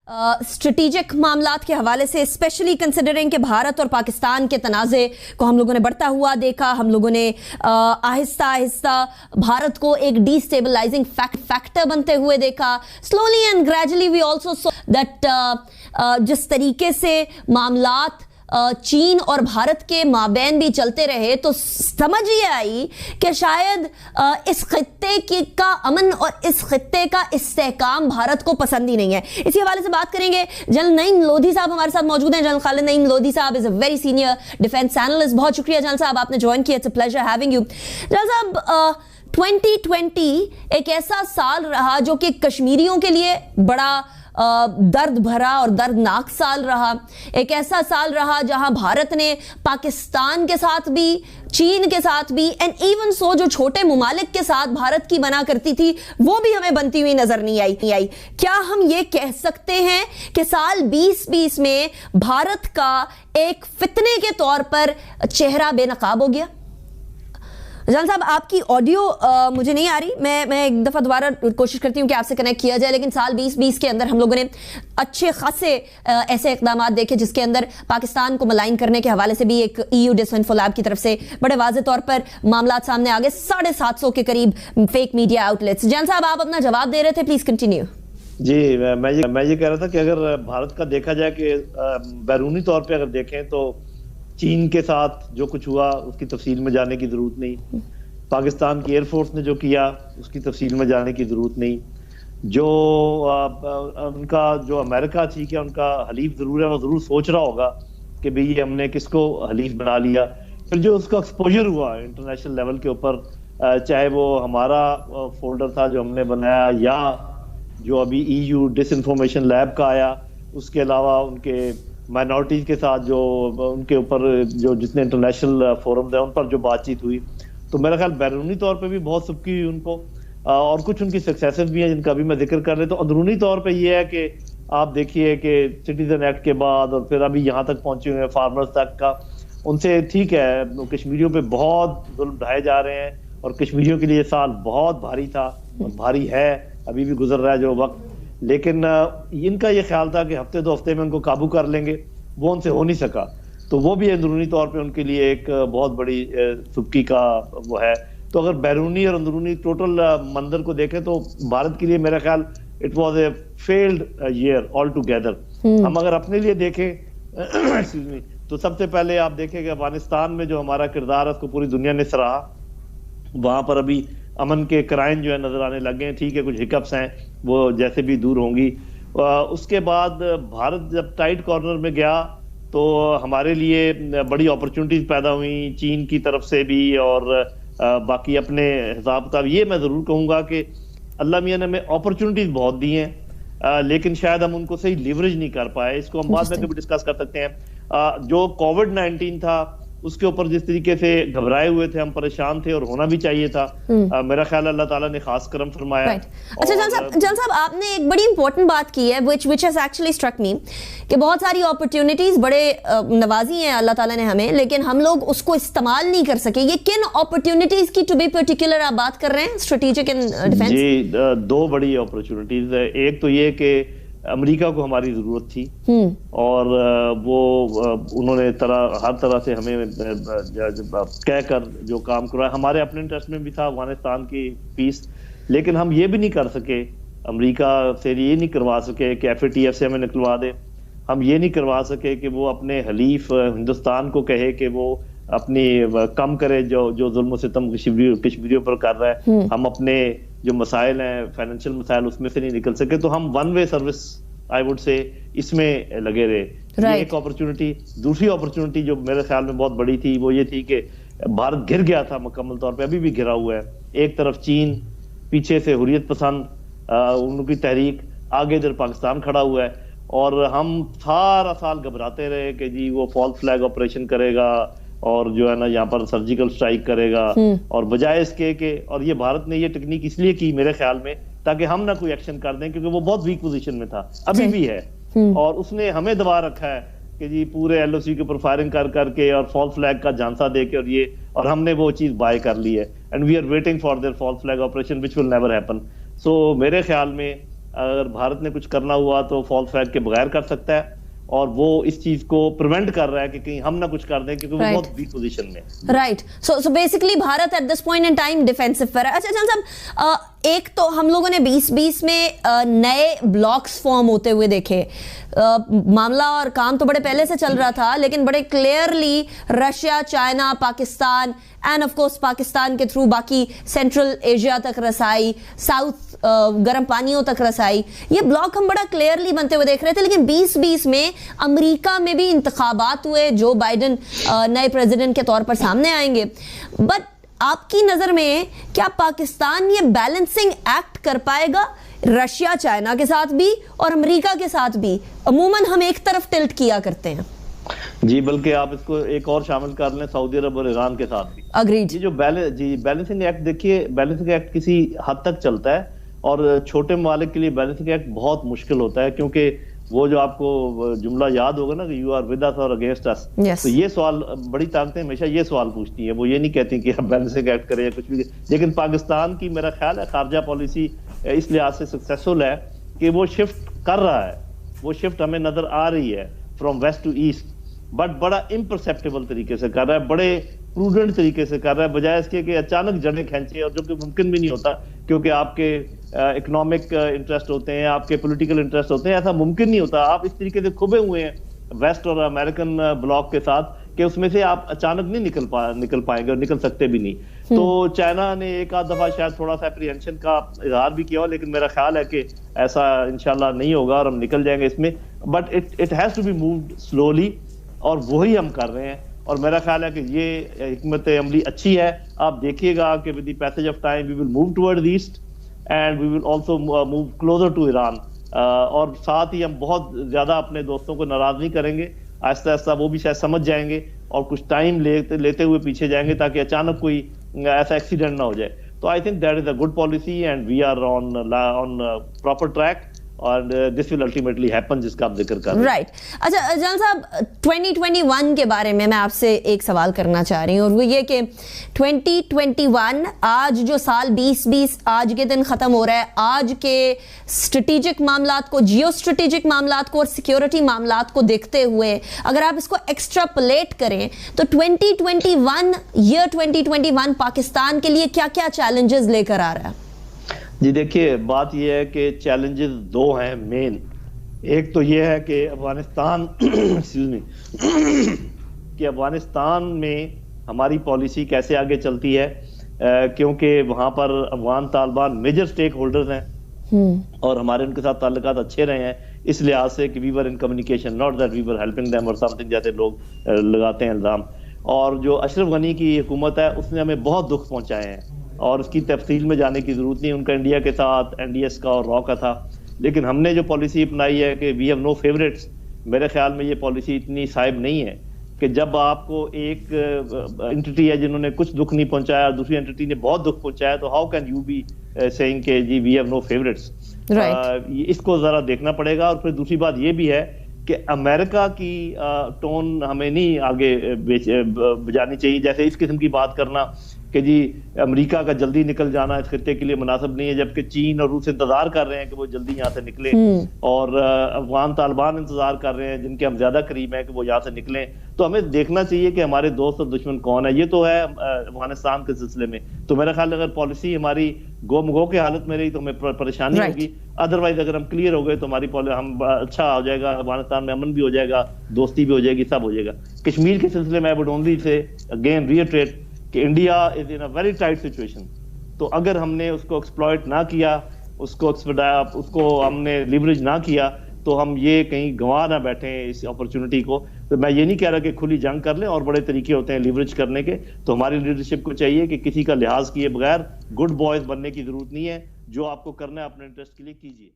Strategic मामलात के हवाले से स्पेशली कंसिडरिंग कि भारत और पाकिस्तान के तनाज़े को हम लोगों ने बढ़ता हुआ देखा, हम लोगों ने आहिस्ता आहिस्ता भारत को एक डिस्टेबलाइजिंग फैक्टर बनते हुए देखा. Slowly and gradually we also saw that जिस तरीके से मामलात चीन और भारत के माबैन भी चलते रहे तो समझ ये आई कि शायद इस खित्ते का अमन और इस खित्ते का इस्तेहकाम भारत को पसंद ही नहीं है. इसी हवाले से बात करेंगे. जनरल नईम लोधी साहब हमारे साथ मौजूद हैं. जनरल खालिद नईम लोधी साहब is a very senior defence analyst. बहुत शुक्रिया जनरल साहब, आपने ज्वाइन किया. It's a pleasure having you. General साहब, 2020 एक ऐसा साल रहा जो कि कश्मीरियों के लिए बड़ा दर्द भरा और दर्दनाक साल रहा. एक ऐसा साल रहा जहां भारत ने पाकिस्तान के साथ भी, चीन के साथ भी, एंड इवन सो जो छोटे मुमालिक के साथ भारत की बना करती थी वो भी हमें बनती हुई नजर नहीं आई. क्या हम ये कह सकते हैं कि साल 2020 में भारत का एक फितने के तौर पर चेहरा बेनकाब हो गया? जान साहब, आपकी ऑडियो मुझे नहीं आ रही. मैं एक दफ़ा दोबारा कोशिश करती हूँ कि आपसे कनेक्ट किया जाए. लेकिन साल 2020 के अंदर हम लोगों ने अच्छे खासे ऐसे इक़दाम देखे जिसके अंदर पाकिस्तान को मलाइन करने के हवाले से भी एक EU डिसइंफो लैब की तरफ से बड़े वाज़े तौर पर मामला सामने आ गए. 750 के करीब फेक मीडिया आउटलेट्स. जान साहब, आप अपना जवाब दे रहे थे, प्लीज़ कंटिन्यू. जी, मैं ये कह रहा था कि अगर भारत का देखा जाए कि बैरूनी तौर पर अगर देखें तो चीन के साथ जो कुछ हुआ उसकी तफसील में जाने की जरूरत नहीं. पाकिस्तान की एयरफोर्स ने जो किया उसकी तफसील में जाने की जरूरत नहीं. जो उनका जो अमेरिका ठीक है, उनका हलीफ जरूर है, वो जरूर सोच रहा होगा कि भाई हमने किसको हलीफ बना लिया. फिर जो उसका एक्सपोजर हुआ इंटरनेशनल लेवल के ऊपर, चाहे वो हमारा फोल्डर था जो हमने बनाया या जो अभी EU डिसइंफॉर्मेशन लैब का आया, उसके अलावा उनके माइनॉरिटीज के साथ जो उनके ऊपर जो जितने इंटरनेशनल फोरम थे उन पर जो बातचीत हुई, तो मेरा ख्याल बैरूनी तौर पे भी बहुत सबकी हुई उनको, और कुछ उनकी सक्सेसेस भी हैं जिनका भी मैं जिक्र कर रहे. तो अंदरूनी तौर पे ये है कि आप देखिए कि सिटीजन एक्ट के बाद और फिर अभी यहाँ तक पहुंचे हुए हैं फार्मर्स तक का, उनसे ठीक है कश्मीरियों पे बहुत जुल्म ढाए जा रहे हैं और कश्मीरियों के लिए साल बहुत भारी था और भारी है, अभी भी गुजर रहा है जो वक्त. लेकिन इनका ये ख्याल था कि हफ्ते 2 हफ्ते में उनको काबू कर लेंगे, वो उनसे हो नहीं सका. तो वो भी अंदरूनी तौर पे उनके लिए एक बहुत बड़ी सुबकी का वो है. तो अगर बैरूनी और अंदरूनी टोटल मंजर को देखें तो भारत के लिए मेरा ख्याल it was a failed year all together. हम अगर अपने लिए देखें एक्सक्यूज मी, तो सबसे पहले आप देखें कि अफगानिस्तान में जो हमारा किरदार है उसको पूरी दुनिया ने सराहा. वहां पर अभी अमन के क्राइम जो है नजर आने लगे हैं. ठीक है, कुछ हिकअप्स हैं, वो जैसे भी दूर होंगी. उसके बाद भारत जब टाइट कॉर्नर में गया तो हमारे लिए बड़ी अपॉर्चुनिटीज पैदा हुई चीन की तरफ से भी और बाकी अपने हिसाब किताब. ये मैं जरूर कहूंगा कि अल्लाह मियां ने हमें अपॉर्चुनिटीज बहुत दी हैं, लेकिन शायद हम उनको सही लिवरेज नहीं कर पाए. इसको हम बाद में कभी डिस्कस कर सकते हैं. जो कोविड-19 था उसके ऊपर जिस तरीके से घबराए हुए थे हम, परेशान थे और होना भी चाहिए था. मेरा ख्याल अल्लाह ताला ने खास करम फरमाया. अच्छा जन साहब, आपने एक बड़ी इंपॉर्टेंट बात की है which has actually struck me कि बहुत सारी अपॉर्चुनिटीज बड़े नवाजी हैं अल्लाह ताला ने हमें, लेकिन हम लोग उसको इस्तेमाल नहीं कर सके. ये किन अपॉर्चुनिटीज की टू बी पर्टिकुलर आप बात कर रहे हैं स्ट्रेटेजिक इन डिफेंस? जी, 2 बड़ी अपॉर्चुनिटीज है. एक तो ये कि अमेरिका को हमारी जरूरत थी और वो उन्होंने हर तरह से हमें कहकर जो काम करवाया. हमारे अपने इंटरेस्ट में भी था अफगानिस्तान की पीस, लेकिन हम ये भी नहीं कर सके, अमेरिका से ये नहीं करवा सके कि FATF से हमें निकलवा दे. हम ये नहीं करवा सके कि वो अपने हलीफ हिंदुस्तान को कहे कि वो अपनी कम करे जो जुल्म सितम कश्मीरियों पर कर रहा है. हम अपने जो मसाइल हैं फाइनेंशियल मसाइल उसमें से नहीं निकल सके, तो हम one way service I would say इसमें लगे रहे. ये एक अपॉर्चुनिटी. दूसरी अपॉर्चुनिटी जो मेरे ख्याल में बहुत बड़ी थी वो ये थी कि भारत घिर गया था मुकम्मल तौर पे, अभी भी घिरा हुआ है. एक तरफ चीन, पीछे से हुर्रियत पसंद उनकी तहरीक, आगे इधर पाकिस्तान खड़ा हुआ है और हम सारा साल घबराते रहे कि जी वो फॉल्स फ्लैग ऑपरेशन करेगा और जो है ना यहाँ पर सर्जिकल स्ट्राइक करेगा, और बजाय इसके कि, और ये भारत ने ये टेक्निक इसलिए की मेरे ख्याल में ताकि हम ना कोई एक्शन कर दें, क्योंकि वो बहुत वीक पोजीशन में था, अभी भी है, और उसने हमें दबा रखा है कि जी पूरे LOC के ऊपर फायरिंग कर करके और फॉल्स फ्लैग का झांसा दे के, और हमने वो चीज बाय कर ली है and we are waiting for their false flag operation which will never happen. So मेरे ख्याल में اگر بھارت نے کچھ کرنا ہوا تو فال فلیگ کے بغیر کر سکتا ہے, اور وہ اس چیز کو پریونٹ کر رہا ہے کہ کہیں ہم نہ کچھ کر دیں, کیونکہ وہ بہت ویک پوزیشن میں ہے. Right, so basically Bharat at this point in time defensive پر ہے. اچھا جان صاحب, ایک تو ہم لوگوں نے 2020 میں نئے بلاکس فارم ہوتے ہوئے دیکھے, معاملہ اور کام تو بڑے پہلے سے چل رہا تھا, لیکن بڑے clearly Russia, China, Pakistan and of course Pakistan کے تھرو باقی سینٹرل ایشیا تک رسائی, ساؤتھ گرم پانیوں تک رسائی, یہ بلاک ہم بڑا کلیئرلی بنتے ہوئے دیکھ رہے تھے. لیکن 2020 میں امریکہ میں بھی انتخابات ہوئے, جو بائیڈن نئے پریزیڈنٹ کے طور پر سامنے آئیں گے. بٹ آپ کی نظر میں کیا پاکستان یہ بیلنسنگ ایکٹ کر پائے گا رشیا چائنا کے ساتھ بھی اور امریکہ کے ساتھ بھی؟ عموماً ہم ایک طرف ٹلٹ کیا کرتے ہیں. جی, بلکہ آپ اس کو ایک اور شامل کر لیں, سعودی عرب اور ایران کے ساتھ بھی. اگریڈ. یہ جو بیلنسنگ ایکٹ, دیکھیے بیلنسنگ ایکٹ کسی حد تک چلتا ہے, اور چھوٹے ممالک کے لیے بیلنسنگ ایکٹ بہت مشکل ہوتا ہے, کیونکہ وہ جو آپ کو جملہ یاد ہوگا نا کہ یو آر ود اس اور اگینسٹ اس, تو یہ سوال بڑی طاقتیں ہمیشہ یہ سوال پوچھتی ہیں, وہ یہ نہیں کہتی کہ آپ بیلنسنگ ایکٹ کریں یا کچھ بھی. لیکن پاکستان کی میرا خیال ہے خارجہ پالیسی اس لحاظ سے سکسیسفل ہے کہ وہ شفٹ کر رہا ہے, وہ شفٹ ہمیں نظر آ رہی ہے from west to east, but بڑا امپرسیپٹیبل طریقے سے کر رہا ہے, بڑے پروڈنٹ طریقے سے کر رہا ہے, بجائے اس کے کہ اچانک جڑیں کھینچے, اور جو کہ ممکن بھی نہیں ہوتا, کیونکہ آپ کے اکنامک انٹرسٹ ہوتے ہیں, آپ کے پولیٹیکل انٹرسٹ ہوتے ہیں, ایسا ممکن نہیں ہوتا. آپ اس طریقے سے کھبے ہوئے ہیں ویسٹ اور امریکن بلاک کے ساتھ کہ اس میں سے آپ اچانک نہیں نکل پائیں گے, اور نکل سکتے بھی نہیں. تو چائنا نے ایک آدھ دفعہ شاید تھوڑا سا اپریہنشن کا اظہار بھی کیا ہو, لیکن میرا خیال ہے کہ ایسا انشاءاللہ نہیں ہوگا اور ہم نکل جائیں گے اس میں. But it has to be moved slowly, اور وہی ہم کر رہے ہیں, اور میرا خیال ہے کہ یہ حکمت عملی اچھی ہے. آپ دیکھیے گا کہ with the passage of time we will move toward east and we will also move closer to Iran, اور ساتھ ہی ہم بہت زیادہ اپنے دوستوں کو ناراض نہیں کریں گے. آہستہ آہستہ وہ بھی شاید سمجھ جائیں گے اور کچھ ٹائم لیتے ہوئے پیچھے جائیں گے, تاکہ اچانک کوئی ایسا ایکسیڈنٹ نہ ہو جائے. تو I think that is a good policy and we are on proper track, اور this will ultimately happen جس کا آپ ذکر کر رہے ہیں. رائٹ. اچھا جان صاحب, 2021 کے بارے میں آپ سے ایک سوال کرنا چاہ رہی ہوں, اور وہ یہ کہ 2021 آج جو سال 2020 آج کے دن ختم ہو رہا ہے, آج کے اسٹریٹجک معاملات کو, جیو اسٹریٹجک معاملات کو اور سیکیورٹی معاملات کو دیکھتے ہوئے اگر آپ اس کو ایکسٹراپولیٹ کریں تو 2021 پاکستان کے لیے کیا کیا چیلنجز لے کر آ رہا ہے؟ جی دیکھیے, بات یہ ہے کہ چیلنجز دو ہیں مین. ایک تو یہ ہے کہ افغانستان کہ افغانستان میں ہماری پالیسی کیسے آگے چلتی ہے, کیونکہ وہاں پر Afghan Taliban major stake holders ہیں, اور ہمارے ان کے ساتھ تعلقات اچھے رہے ہیں, اس لحاظ سے کہ we were in communication, not that we were helping them اور سم تھنگ, جیسے لوگ لگاتے ہیں الزام. اور جو اشرف غنی کی حکومت ہے اس نے ہمیں بہت دکھ پہنچائے ہیں, اور اس کی تفصیل میں جانے کی ضرورت نہیں. ان کا انڈیا کے ساتھ این ڈی ایس کا اور را کا تھا, لیکن ہم نے جو پالیسی اپنائی ہے کہ وی ہیو نو فیوریٹس, میرے خیال میں یہ پالیسی اتنی صائب نہیں ہے کہ جب آپ کو ایک انٹیٹی ہے جنہوں نے کچھ دکھ نہیں پہنچایا اور دوسری انٹیٹی نے بہت دکھ پہنچایا, تو how can you be seeing کہ جی وی ہیو نو فیوریٹس. اس کو ذرا دیکھنا پڑے گا. اور پھر دوسری بات یہ بھی ہے کہ امریکہ کی ٹون ہمیں نہیں آگے بجانی چاہیے. جیسے اس قسم کی بات کرنا کہ جی امریکہ کا جلدی نکل جانا اس خطے کے لیے مناسب نہیں ہے, جبکہ چین اور روس انتظار کر رہے ہیں کہ وہ جلدی یہاں سے نکلیں, اور افغان طالبان انتظار کر رہے ہیں جن کے ہم زیادہ قریب ہیں کہ وہ یہاں سے نکلیں. تو ہمیں دیکھنا چاہیے کہ ہمارے دوست اور دشمن کون ہے. یہ تو ہے افغانستان کے سلسلے میں. تو میرا خیال اگر پالیسی ہماری گو مگو کی حالت میں رہی تو ہمیں پریشانی ہوگی. ادروائز اگر ہم کلیئر ہو گئے تو ہماری ہم اچھا ہو جائے گا, افغانستان میں امن بھی ہو جائے گا, دوستی بھی ہو جائے گی, سب ہو جائے گا. کشمیر کے سلسلے میں I would only say again reiterate کہ India is in a very tight situation. تو اگر ہم نے اس کو ایکسپلوئٹ نہ کیا, اس کو ہم نے لیوریج نہ کیا, تو ہم یہ کہیں گنوا نہ بیٹھیں اس اپرچونٹی کو. تو میں یہ نہیں کہہ رہا کہ کھلی جنگ کر لیں, اور بڑے طریقے ہوتے ہیں لیوریج کرنے کے. تو ہماری لیڈرشپ کو چاہیے کہ کسی کا لحاظ کیے بغیر گڈ بوائز بننے کی ضرورت نہیں ہے, جو آپ کو کرنا ہے اپنے انٹرسٹ کے لیے کیجیے.